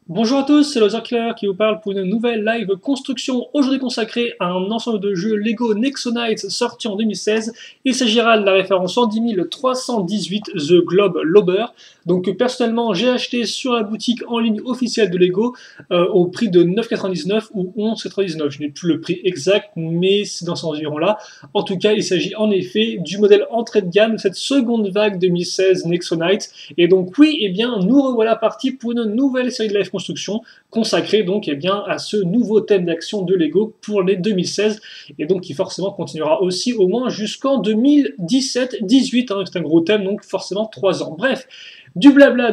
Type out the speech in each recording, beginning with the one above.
Bonjour à tous, c'est Claire qui vous parle pour une nouvelle live construction aujourd'hui consacrée à un ensemble de jeux Lego Nexo Knights sorti en 2016. Il s'agira de la référence 110 318 The Globe Lobber. Donc personnellement j'ai acheté sur la boutique en ligne officielle de Lego au prix de 9,99 ou 11,99. Je n'ai plus le prix exact mais c'est dans ces environs-là. En tout cas il s'agit en effet du modèle entrée de gamme de cette seconde vague 2016 Nexo Knights. Et donc oui, eh bien nous revoilà partis pour une nouvelle série de live construction consacrée donc eh bien, à ce nouveau thème d'action de Lego pour les 2016 et donc qui forcément continuera aussi au moins jusqu'en 2017-18. Hein, c'est un gros thème donc forcément 3 ans. Bref, du blabla,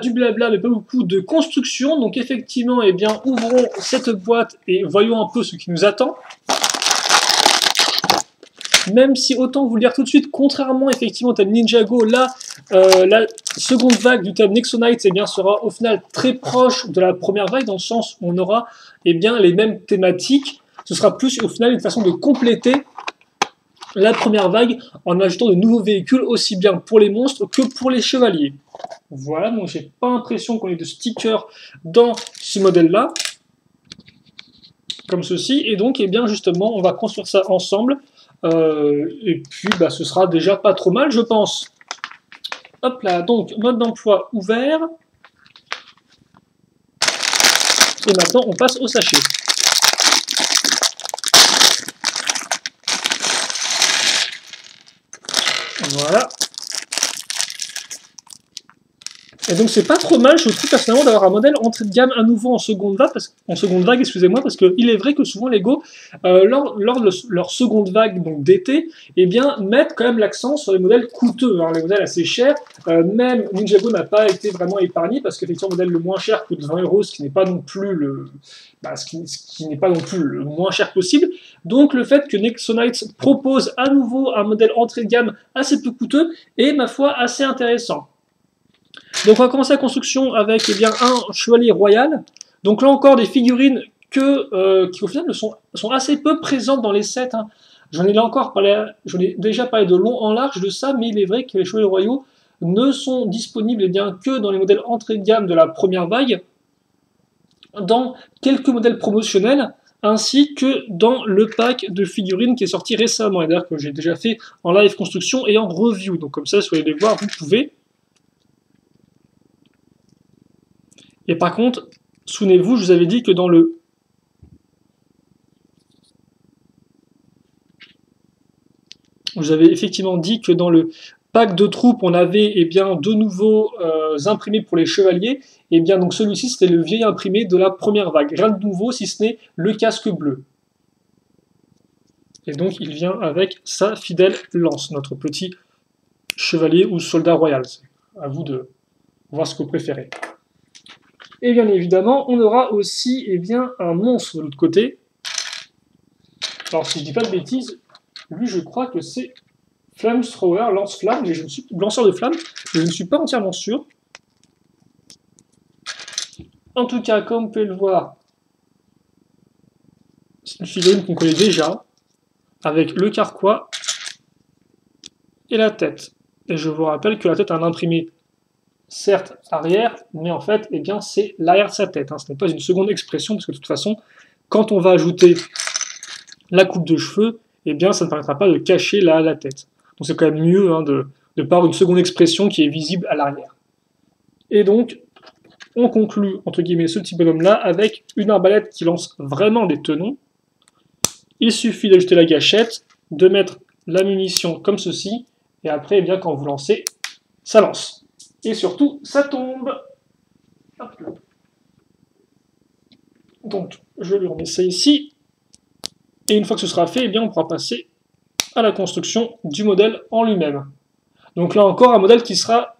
mais pas beaucoup de construction. Donc effectivement, eh bien, ouvrons cette boîte et voyons un peu ce qui nous attend. Même si, autant vous le dire tout de suite, contrairement effectivement au thème Ninjago, là, la seconde vague du thème Nexo Knights eh bien, sera au final très proche de la première vague, dans le sens où on aura eh bien, les mêmes thématiques. Ce sera plus au final une façon de compléter la première vague en ajoutant de nouveaux véhicules, aussi bien pour les monstres que pour les chevaliers. Voilà, donc j'ai pas l'impression qu'on ait de stickers dans ce modèle-là, comme ceci, et donc, eh bien, justement, on va construire ça ensemble. Et puis, bah, ce sera déjà pas trop mal, je pense. Hop là, donc, mode d'emploi ouvert. Et maintenant, on passe au sachet. Voilà. Et donc c'est pas trop mal, je trouve personnellement, d'avoir un modèle entrée de gamme à nouveau en seconde vague, excusez-moi, parce qu'il est vrai que souvent Lego, lors de leur seconde vague donc d'été, eh bien mettent quand même l'accent sur les modèles coûteux, hein, les modèles assez chers. Même Ninjago n'a pas été vraiment épargné parce qu'effectivement le modèle le moins cher coûte 20 euros, ce qui n'est pas non plus ce qui n'est pas non plus le moins cher possible. Donc le fait que Nexo Knights propose à nouveau un modèle entrée de gamme assez peu coûteux est ma foi assez intéressant. Donc on va commencer la construction avec eh bien, un chevalier royal. Donc là encore des figurines qui au final sont assez peu présentes dans les sets. Hein. J'en ai déjà parlé de long en large de ça, mais il est vrai que les chevaliers royaux ne sont disponibles eh bien, que dans les modèles entrée de gamme de la première vague, dans quelques modèles promotionnels, ainsi que dans le pack de figurines qui est sorti récemment, et d'ailleurs que j'ai déjà fait en live construction et en review. Donc comme ça, si vous voulez les voir, vous pouvez. Et par contre, souvenez-vous, je vous avais dit que dans le pack de troupes, on avait eh bien, de nouveaux imprimés pour les chevaliers. Et bien donc celui-ci, c'était le vieil imprimé de la première vague. Rien de nouveau, si ce n'est le casque bleu. Et donc il vient avec sa fidèle lance, notre petit chevalier ou soldat royal. C'est à vous de voir ce que vous préférez. Et bien évidemment, on aura aussi eh bien, un monstre de l'autre côté. Alors si je dis pas de bêtises, lui je crois que c'est Flamethrower, lance-flamme, mais lanceur de flammes, je ne suis pas entièrement sûr. En tout cas, comme vous pouvez le voir, c'est une figurine qu'on connaît déjà, avec le carquois et la tête. Et je vous rappelle que la tête a un imprimé, certes arrière, mais en fait, eh bien, c'est l'arrière de sa tête. Hein. Ce n'est pas une seconde expression, parce que de toute façon, quand on va ajouter la coupe de cheveux, eh bien, ça ne permettra pas de cacher la tête. Donc c'est quand même mieux hein, de par une seconde expression qui est visible à l'arrière. Et donc, on conclut, entre guillemets, ce petit bonhomme-là avec une arbalète qui lance vraiment des tenons. Il suffit d'ajouter la gâchette, de mettre la munition comme ceci, et après, eh bien, quand vous lancez, ça lance. Et surtout, ça tombe. Donc, je lui remets ça ici. Et une fois que ce sera fait, eh bien, on pourra passer à la construction du modèle en lui-même. Donc là encore, un modèle qui sera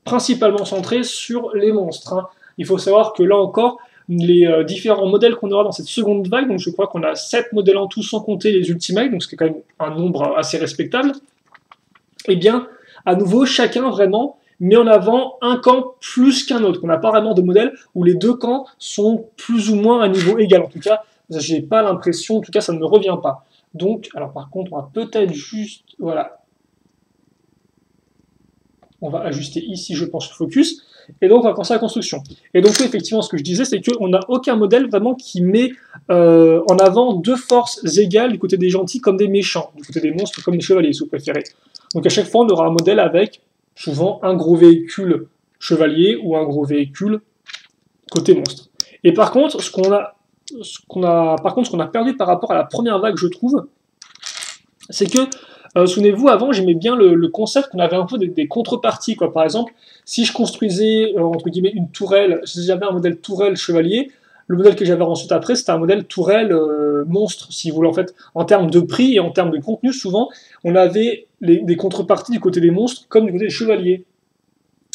principalement centré sur les monstres. Hein. Il faut savoir que là encore, les différents modèles qu'on aura dans cette seconde vague, donc je crois qu'on a 7 modèles en tout sans compter les Ultimates, donc c'est quand même un nombre assez respectable, et bien, à nouveau, chacun vraiment met en avant un camp plus qu'un autre. On n'a pas vraiment de modèle où les deux camps sont plus ou moins à niveau égal. En tout cas, j'ai pas l'impression, en tout cas, ça ne me revient pas. Donc, alors par contre, on va peut-être juste, voilà, on va ajuster ici, je pense, le focus. et donc on va commencer la construction. Et donc oui, effectivement, ce que je disais, c'est qu'on n'a aucun modèle vraiment qui met en avant deux forces égales du côté des gentils comme des méchants, du côté des monstres comme des chevaliers, si vous préférez. Donc à chaque fois, on aura un modèle avec souvent un gros véhicule chevalier ou un gros véhicule côté monstre. Et par contre, ce qu'on a perdu par rapport à la première vague, je trouve, c'est que, souvenez-vous, avant, j'aimais bien le concept qu'on avait un peu des contreparties, quoi. Par exemple, si je construisais, entre guillemets, une tourelle, si j'avais un modèle tourelle chevalier, le modèle que j'avais ensuite après, c'était un modèle tourelle monstre, si vous voulez, en fait, en termes de prix et en termes de contenu, souvent, on avait des contreparties du côté des monstres comme du côté des chevaliers.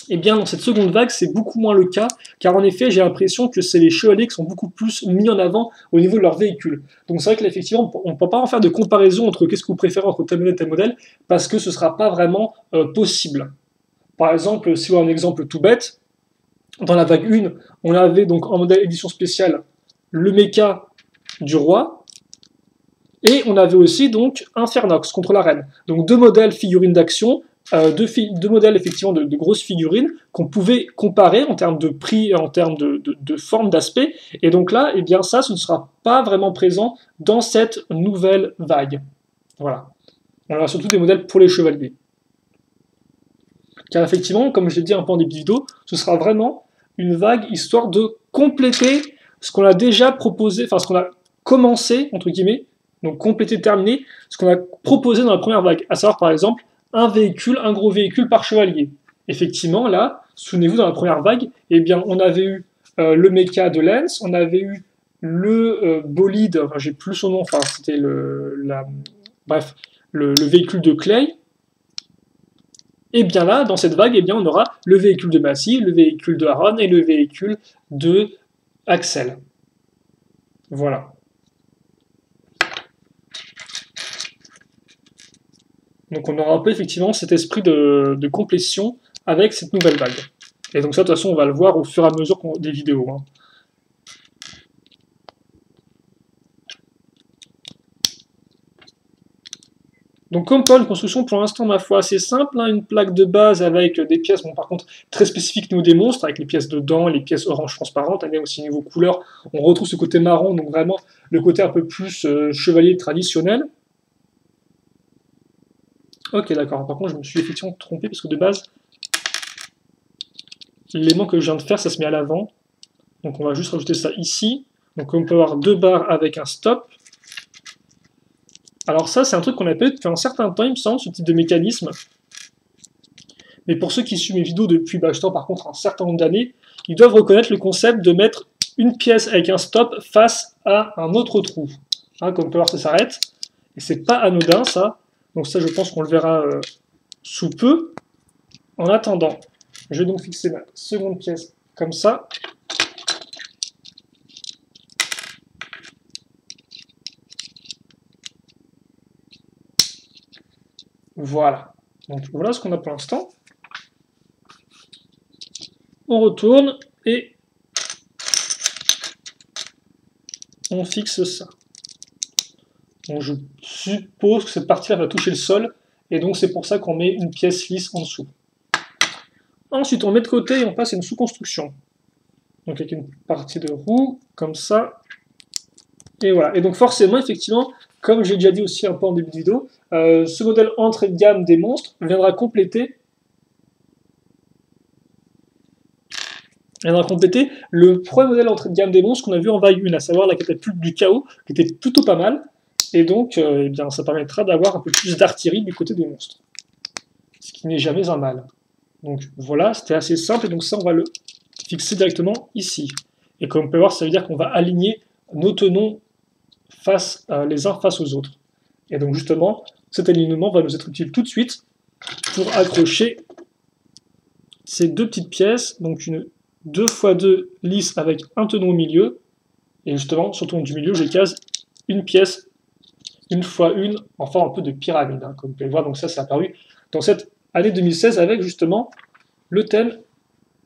Eh bien, dans cette seconde vague, c'est beaucoup moins le cas, car en effet, j'ai l'impression que c'est les chevaliers qui sont beaucoup plus mis en avant au niveau de leur véhicule. Donc c'est vrai que là, effectivement, on ne peut pas en faire de comparaison entre qu'est-ce que vous préférez entre tel modèle et tel modèle, parce que ce ne sera pas vraiment possible. Par exemple, si on a un exemple tout bête, dans la vague 1, on avait donc en modèle édition spéciale le mecha du roi, et on avait aussi donc Infernox contre la reine. Donc deux modèles figurines d'action, deux modèles effectivement de grosses figurines qu'on pouvait comparer en termes de prix, en termes de forme, d'aspect. Et donc là, eh bien ça, ce ne sera pas vraiment présent dans cette nouvelle vague. Voilà. On aura surtout des modèles pour les chevaliers. Car effectivement, comme je l'ai dit un peu en début de vidéo, ce sera vraiment une vague histoire de compléter ce qu'on a déjà proposé, enfin ce qu'on a commencé, entre guillemets, donc compléter, terminer, ce qu'on a proposé dans la première vague, à savoir par exemple un véhicule, un gros véhicule par chevalier. Effectivement, là, souvenez-vous, dans la première vague, eh bien, on avait eu le mecha de Lance, on avait eu le bolide, enfin, j'ai plus son nom, enfin, c'était bref, le véhicule de Clay. Et bien là, dans cette vague, eh bien, on aura le véhicule de Massy, le véhicule de Aaron et le véhicule de Axel. Voilà. Donc on aura un peu effectivement cet esprit de complétion avec cette nouvelle vague. Et donc ça, de toute façon, on va le voir au fur et à mesure des vidéos. Hein. Donc comme pas une construction pour l'instant, ma foi, assez simple, hein, une plaque de base avec des pièces, bon par contre, très spécifiques niveau des monstres, avec les pièces de dents, les pièces orange transparentes, et aussi niveau couleur, on retrouve ce côté marron, donc vraiment le côté un peu plus chevalier traditionnel. Ok, d'accord. Par contre, je me suis effectivement trompé parce que de base, l'élément que je viens de faire, ça se met à l'avant. Donc on va juste rajouter ça ici. Donc on peut avoir deux barres avec un stop. Alors ça, c'est un truc qu'on a fait depuis un certain temps, il me semble, ce type de mécanisme. Mais pour ceux qui suivent mes vidéos depuis, justement, par contre, un certain nombre d'années, ils doivent reconnaître le concept de mettre une pièce avec un stop face à un autre trou. Hein, comme on peut voir, ça s'arrête. Et c'est pas anodin, ça. Donc ça, je pense qu'on le verra sous peu. En attendant, je vais donc fixer ma seconde pièce comme ça. Voilà. Donc voilà ce qu'on a pour l'instant. On retourne et on fixe ça. Donc je suppose que cette partie-là va toucher le sol, et donc c'est pour ça qu'on met une pièce lisse en dessous. Ensuite, on met de côté et on passe à une sous-construction. Donc avec une partie de roue, comme ça. Et voilà. Et donc forcément, effectivement, comme j'ai déjà dit aussi un peu en début de vidéo, ce modèle entrée de gamme des monstres viendra compléter le premier modèle entrée de gamme des monstres qu'on a vu en vague 1, à savoir la catapulte du chaos, qui était plutôt pas mal. Et donc, eh bien, ça permettra d'avoir un peu plus d'artillerie du côté des monstres. Ce qui n'est jamais un mal. Donc voilà, c'était assez simple, et donc ça, on va le fixer directement ici. Et comme on peut voir, ça veut dire qu'on va aligner nos tenons les uns face aux autres. Et donc justement, cet alignement va nous être utile tout de suite pour accrocher ces deux petites pièces, donc une 2x2 lisse avec un tenon au milieu, et justement, sur le tenon du milieu, je case une pièce, une fois une, en forme un peu de pyramide, hein, comme vous pouvez le voir. Donc ça, c'est apparu dans cette année 2016 avec justement le thème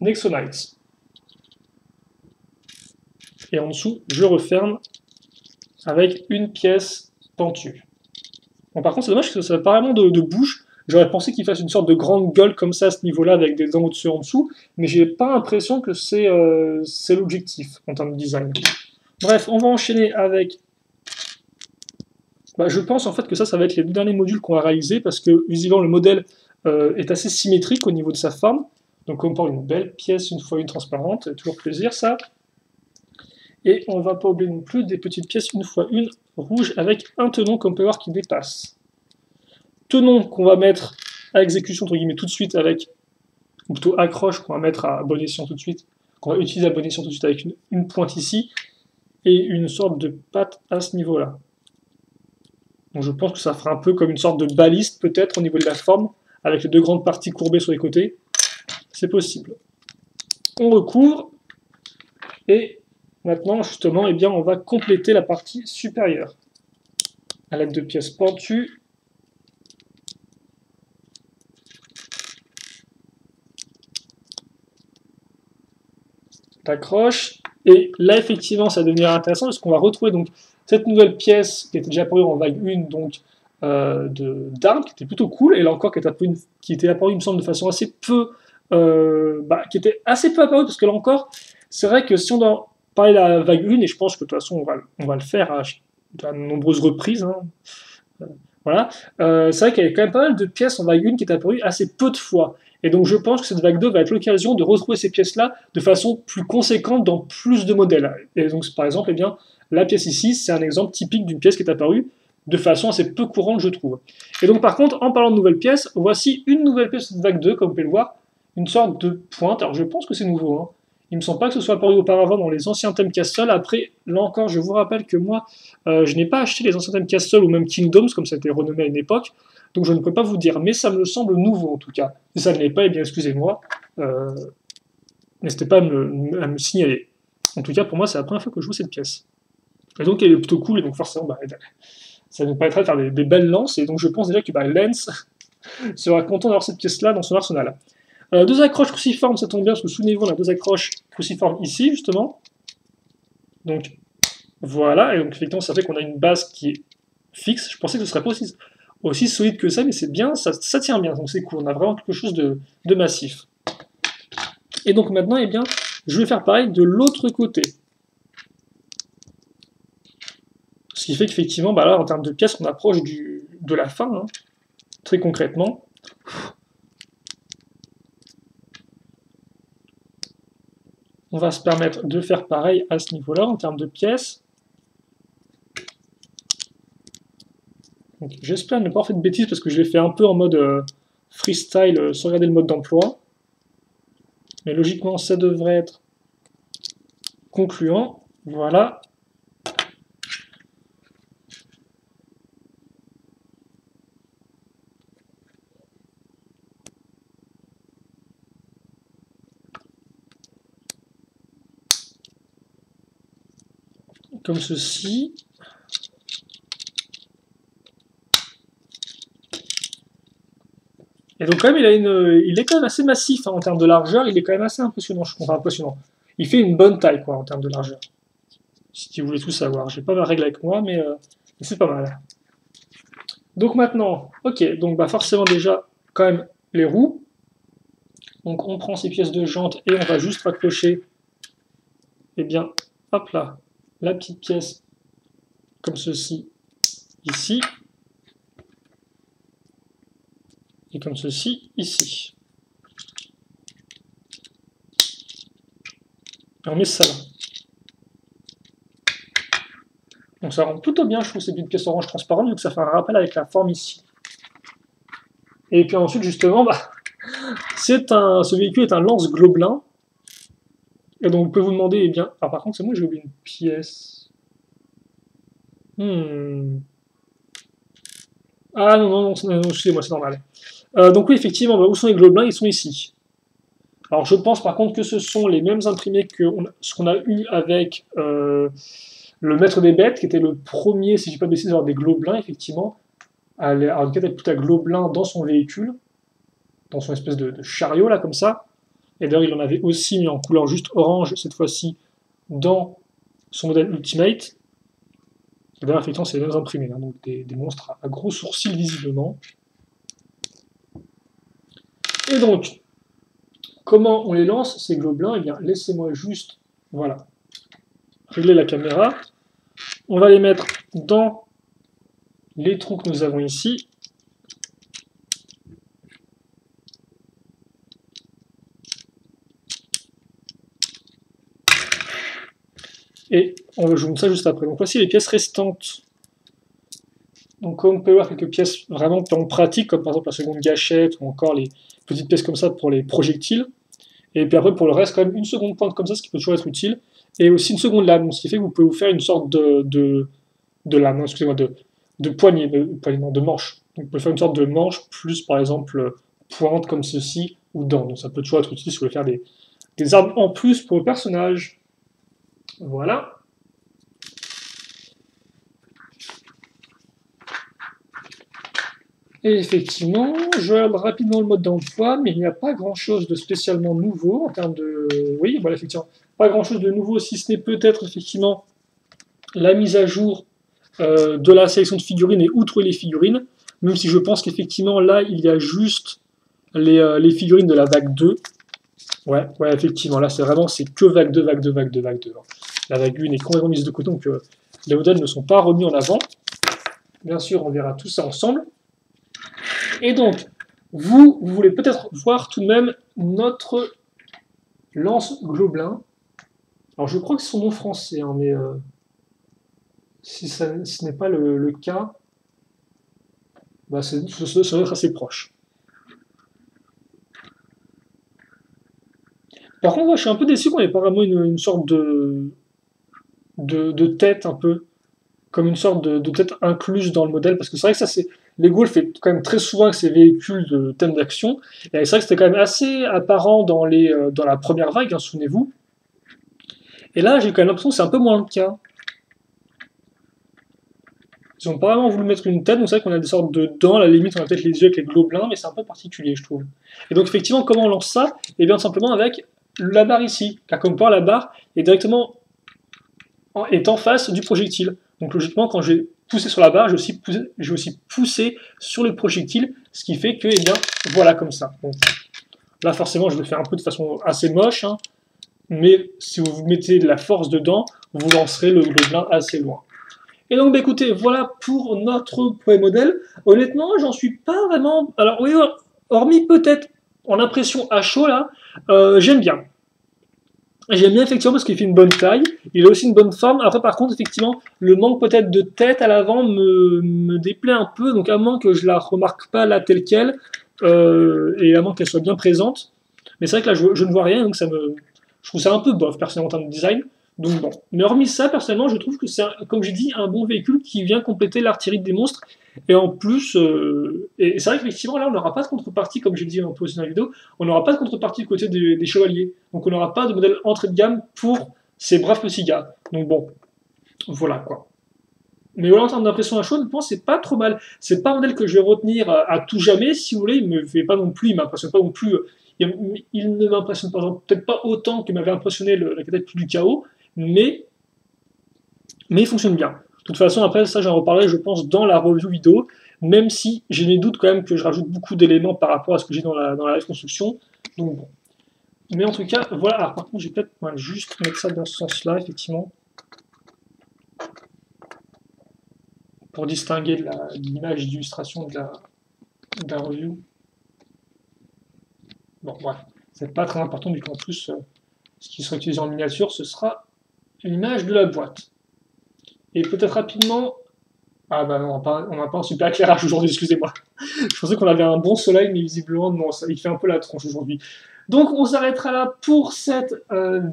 Nexonites. Et en dessous, je referme avec une pièce pentue. Bon, par contre, c'est dommage que ça n'a pas vraiment de bouche. J'aurais pensé qu'il fasse une sorte de grande gueule comme ça à ce niveau-là, avec des dents au-dessus et en dessous, mais j'ai pas l'impression que c'est l'objectif en termes de design. Bref, on va enchaîner avec... Bah, je pense en fait que ça va être les deux derniers modules qu'on va réaliser, parce que visiblement le modèle est assez symétrique au niveau de sa forme. Donc on parle d'une belle pièce une fois une transparente, toujours plaisir ça. Et on va pas oublier non plus des petites pièces une fois une rouge avec un tenon qu'on peut voir qui dépasse. Tenon qu'on va mettre à exécution entre guillemets tout de suite avec, ou plutôt accroche qu'on va mettre à bon escient tout de suite, qu'on va utiliser à bon escient tout de suite avec une pointe ici, et une sorte de patte à ce niveau-là. Donc je pense que ça fera un peu comme une sorte de baliste peut-être au niveau de la forme, avec les deux grandes parties courbées sur les côtés. C'est possible. On recouvre, et maintenant justement, eh bien, on va compléter la partie supérieure. À l'aide de pièces pentues. T'accroches, et là effectivement ça va devenir intéressant parce qu'on va retrouver donc cette nouvelle pièce qui était déjà apparue en vague 1 donc d'armes qui était plutôt cool, et là encore qui était apparue il me semble de façon assez peu qui était assez peu apparue, parce que là encore c'est vrai que si on doit parler de la vague 1, et je pense que de toute façon on va le faire à de nombreuses reprises, hein, voilà, c'est vrai qu'il y avait quand même pas mal de pièces en vague 1 qui étaient apparues assez peu de fois. Et donc je pense que cette vague 2 va être l'occasion de retrouver ces pièces-là de façon plus conséquente dans plus de modèles. Et donc par exemple, eh bien, la pièce ici, c'est un exemple typique d'une pièce qui est apparue de façon assez peu courante, je trouve. Et donc par contre, en parlant de nouvelles pièces, voici une nouvelle pièce de vague 2, comme vous pouvez le voir, une sorte de pointe. Alors je pense que c'est nouveau, hein. Il me semble pas que ce soit apparu auparavant dans les anciens thèmes Castle. Après, là encore, je vous rappelle que moi, je n'ai pas acheté les anciens thèmes Castle ou même Kingdoms, comme ça a été renommé à une époque, donc je ne peux pas vous dire, mais ça me semble nouveau en tout cas. Si ça ne l'est pas, eh bien excusez-moi, n'hésitez pas à me signaler. En tout cas, pour moi, c'est la première fois que je joue cette pièce. Et donc elle est plutôt cool, et donc forcément, ça nous permettra de faire des belles lances, et donc je pense déjà que Lens sera content d'avoir cette pièce-là dans son arsenal. Deux accroches cruciformes, ça tombe bien, parce que souvenez-vous, on a deux accroches cruciformes ici, justement. Donc, voilà, et donc effectivement, ça fait qu'on a une base qui est fixe. Je pensais que ce serait pas aussi solide que ça, mais c'est bien, ça tient bien, donc c'est cool. On a vraiment quelque chose de massif. Et donc maintenant, eh bien, je vais faire pareil de l'autre côté. Ce qui fait qu'effectivement, bah là, en termes de pièces, on approche de la fin, hein, très concrètement. On va se permettre de faire pareil à ce niveau-là, en termes de pièces. J'espère ne pas avoir fait de bêtises, parce que je l'ai fait un peu en mode freestyle, sans regarder le mode d'emploi. Mais logiquement, ça devrait être concluant. Voilà. Comme ceci. Et donc quand même, il est quand même assez massif, hein, en termes de largeur, il est quand même assez impressionnant, je trouve. Enfin, impressionnant. Il fait une bonne taille, quoi, en termes de largeur. Si vous voulez tout savoir. J'ai pas ma règle avec moi, mais c'est pas mal. Donc maintenant, ok, donc bah forcément déjà, quand même, les roues. Donc on prend ces pièces de jante et on va juste raccrocher, eh bien, hop là, la petite pièce, comme ceci, ici. Et comme ceci, ici. Et on met ça là. Donc ça rend plutôt bien, je trouve, ces petites pièces orange transparentes, vu que ça fait un rappel avec la forme ici. Et puis ensuite, justement, bah, ce véhicule est un lance Globelin. Et donc vous pouvez vous demander, eh bien... Ah par contre, c'est moi, j'ai oublié une pièce. Ah non, excusez-moi, c'est normal. Donc oui, effectivement, bah, où sont les Globelins? Ils sont ici. Alors je pense par contre que ce sont les mêmes imprimés que ce qu'on a eu avec le Maître des Bêtes, qui était le premier, si je ne dis pas de bêtises, d'avoir des Globelins, effectivement, à une catapulte à Globelin dans son véhicule, dans son espèce de chariot, là, comme ça. Et d'ailleurs, il en avait aussi mis en couleur juste orange, cette fois-ci, dans son modèle Ultimate. Et d'ailleurs, effectivement, c'est les mêmes imprimés, hein, donc des monstres à gros sourcils, visiblement. Et donc, comment on les lance, ces gobelins? Eh bien, laissez-moi juste, voilà, régler la caméra. On va les mettre dans les trous que nous avons ici. Et on va jouer ça juste après. Donc voici les pièces restantes. Donc comme on peut voir, quelques pièces vraiment en pratique, comme par exemple la seconde gâchette, ou encore les petites pièces comme ça pour les projectiles. Et puis après, pour le reste, quand même une seconde pointe comme ça, ce qui peut toujours être utile. Et aussi une seconde lame, ce qui fait que vous pouvez vous faire une sorte de lame, non, excusez-moi, de poignée, non, de manche. Donc vous pouvez faire une sorte de manche, plus par exemple pointe comme ceci, ou dents. Donc ça peut toujours être utile si vous voulez faire des armes en plus pour le personnage. Voilà. Et effectivement, je regarde rapidement le mode d'emploi, mais il n'y a pas grand-chose de spécialement nouveau en termes de... Oui, voilà, effectivement, pas grand-chose de nouveau, si ce n'est peut-être effectivement la mise à jour de la sélection de figurines et où trouver les figurines, même si je pense qu'effectivement, là, il y a juste les figurines de la vague 2. Ouais, effectivement, là, c'est que vague 2, vague 2, vague 2, vague 2. La vague 1 est complètement mise de côté, donc les modèles ne sont pas remis en avant. Bien sûr, on verra tout ça ensemble. Et donc, vous voulez peut-être voir tout de même notre lance Gobelin. Alors, je crois que c'est son nom français, hein, mais si ce n'est pas le cas, bah, ça doit être assez proche. Par contre, moi, je suis un peu déçu qu'on n'ait pas vraiment une sorte de tête, un peu, comme une sorte de tête incluse dans le modèle, parce que c'est vrai que ça, c'est... Lego le fait quand même très souvent avec ses véhicules de thème d'action, et c'est vrai que c'était quand même assez apparent dans la première vague, hein, souvenez-vous. Et là, j'ai quand même l'impression que c'est un peu moins le cas. Ils n'ont pas vraiment voulu mettre une tête, donc c'est vrai qu'on a des sortes de dents, à la limite on a peut-être les yeux avec les gobelins, mais c'est un peu particulier, je trouve. Et donc effectivement, comment on lance ça? Et bien simplement avec la barre ici, car comme par la barre est directement est en face du projectile. Donc logiquement, quand je vais pousser sur la barre, je vais aussi pousser sur le projectile, ce qui fait que, eh bien, voilà comme ça. Donc, là, forcément, je le fais un peu de façon assez moche, hein, mais si vous mettez de la force dedans, vous lancerez le gobelin assez loin. Et donc, bah, écoutez, voilà pour notre premier modèle. Honnêtement, j'en suis pas vraiment... Alors oui, hormis peut-être en impression à chaud, là, j'aime bien. J'aime bien effectivement parce qu'il fait une bonne taille, il a aussi une bonne forme. Après par contre effectivement le manque peut-être de tête à l'avant me déplaît un peu, donc à moins que je la remarque pas là telle quelle, et à moins qu'elle soit bien présente. Mais c'est vrai que là je ne vois rien, donc je trouve ça un peu bof personnellement en termes de design. Donc bon. Mais hormis ça, personnellement je trouve que c'est, comme j'ai dit, un bon véhicule qui vient compléter l'artillerie des monstres. Et en plus, et c'est vrai qu'effectivement là on n'aura pas de contrepartie, comme j'ai dit un peu aussi dans la vidéo, on n'aura pas de contrepartie du côté des chevaliers. Donc on n'aura pas de modèle entrée de gamme pour ces braves petits gars. Donc bon, voilà quoi. Mais voilà, en termes d'impression à chaud, honnêtement, c'est pas trop mal. C'est pas un modèle que je vais retenir à tout jamais, si vous voulez. Il me fait pas non plus, il m'impressionne pas non plus. Il ne m'impressionne peut-être pas autant que m'avait impressionné la cadette du chaos, mais il fonctionne bien. De toute façon, après, ça, j'en reparlerai, je pense, dans la review vidéo, même si j'ai mes doutes quand même que je rajoute beaucoup d'éléments par rapport à ce que j'ai dans la live construction. Donc bon. Mais en tout cas, voilà. Alors, par contre, je vais peut-être juste mettre ça dans ce sens-là, effectivement, pour distinguer de l'image d'illustration de la review. Bon, bref. C'est pas très important, vu qu'en plus, ce qui sera utilisé en miniature, ce sera l'image de la boîte. Et peut-être rapidement... Ah bah non, on n'a pas un super éclairage aujourd'hui, excusez-moi. Je pensais qu'on avait un bon soleil, mais visiblement, non, il fait un peu la tronche aujourd'hui. Donc on s'arrêtera là pour cette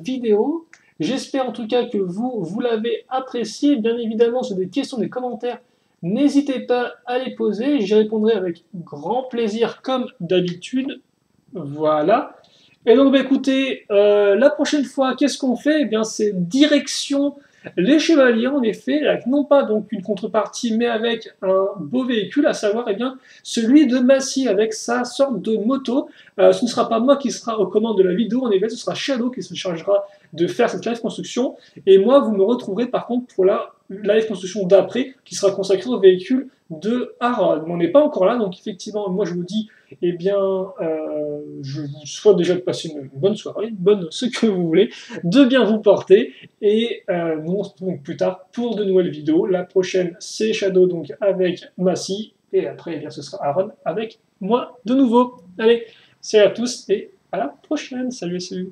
vidéo. J'espère en tout cas que vous l'avez apprécié. Bien évidemment, sur des questions, des commentaires, n'hésitez pas à les poser. J'y répondrai avec grand plaisir, comme d'habitude. Voilà. Et donc, bah, écoutez, la prochaine fois, qu'est-ce qu'on fait? Eh bien, c'est direction les chevaliers, en effet, avec non pas donc une contrepartie, mais avec un beau véhicule, à savoir eh bien, celui de Massy, avec sa sorte de moto. Ce ne sera pas moi qui sera aux commandes de la vidéo, en effet, ce sera Shadow qui se chargera de faire cette live construction. Et moi, vous me retrouverez par contre pour la live construction d'après, qui sera consacrée au véhicule de Harold. Mais on n'est pas encore là, donc effectivement, moi je vous dis eh bien, je vous souhaite déjà de passer une bonne soirée, une bonne ce que vous voulez, de bien vous porter, et nous on se retrouve donc plus tard pour de nouvelles vidéos. La prochaine, c'est Shadow, donc avec Massy, et après, eh bien, ce sera Aaron avec moi de nouveau. Allez, salut à tous, et à la prochaine. Salut, salut.